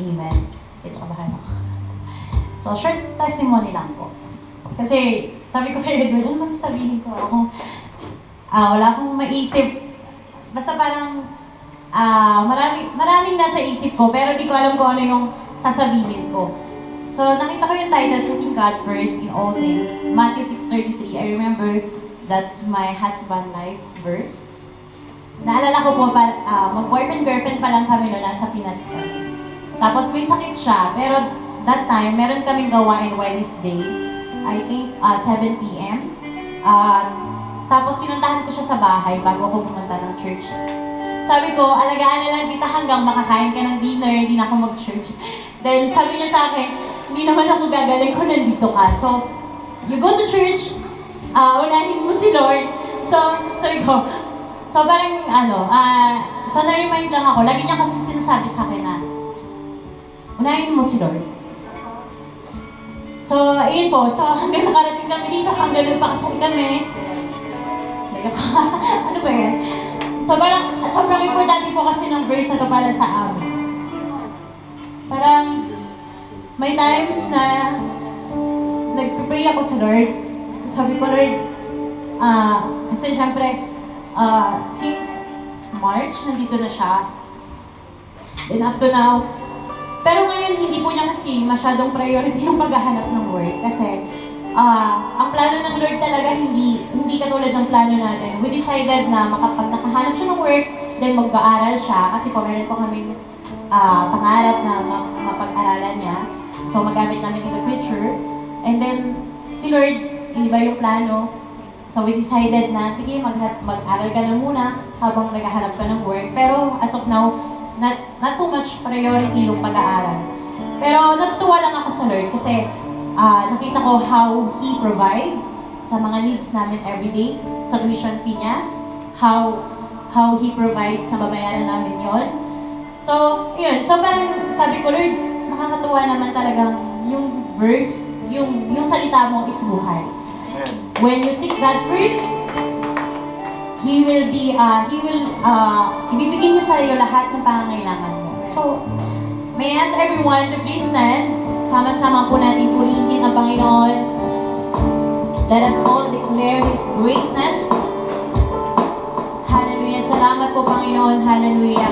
Amen. Kinakabahan ako. So, short testimony lang po. Kasi, sabi ko kay Edward, ano masasabihin ko? Wala akong maisip. Basta parang, maraming nasa isip ko, pero di ko alam kung ano yung sasabihin ko. So, nakita ko yung title, Putting God First in All Things. Matthew 6:33. I remember, that's my husband life verse. Naalala ko po, mag-boyfriend-girlfriend pa lang kami noon, nasa Pinas kami. Tapos may sakit siya, pero that time, meron kaming gawain Wednesday, I think 7 p.m. Tapos pinuntahan ko siya sa bahay bago ako pumunta ng church. Sabi ko, alagaan na lang kita hanggang makakain ka ng dinner, hindi na ako mag-church. Then sabi niya sa akin, hindi naman ako gagaling kung nandito ka. So, you go to church, unahin mo si Lord. So, sabi ko, so parang so na-remind lang ako, lagi niya kasi sinasabi sa akin na, unahin mo si Lord. So, ayun po. So, hanggang nakarating kami dito, hanggang nagpakasal kami. Ano ba yan? So, parang sobrang importante po kasi ng verse na ito para sa amin. Parang, may times na nag-pray ako sa Lord. Sabi ko, Lord, kasi syempre, since March, nandito na siya. Then up to now, pero ngayon, hindi po niya kasi masyadong priority yung paghahanap ng work. Kasi, ang plano ng Lord talaga, hindi katulad ng plano natin. We decided na pag nakahanap siya ng work, then mag-aaral siya. Kasi po, meron po kami pangarap na mapag-aralan niya. So, magamit namin in the future. And then, si Lord, hindi ba yung plano? So, we decided na, sige, mag-aral ka na muna habang naghahanap ka ng work. Pero, as of now, not too much priority yung pag-aaral. Pero natutuwa lang ako sa Lord kasi nakita ko how He provides sa mga needs namin everyday, sa tuition fee niya, how He provides sa babayaran namin yon. So, yun. So, parang sabi ko, Lord, nakakatuwa naman talagang yung verse, yung salita mo is buhay. When you seek God first, He will ibibigay niya sa iyo lahat ng pangangailangan mo. So, may I ask everyone to please stand. Sama-sama po natin purihin ang Panginoon. Let us all declare His greatness. Hallelujah. Salamat po, Panginoon. Hallelujah.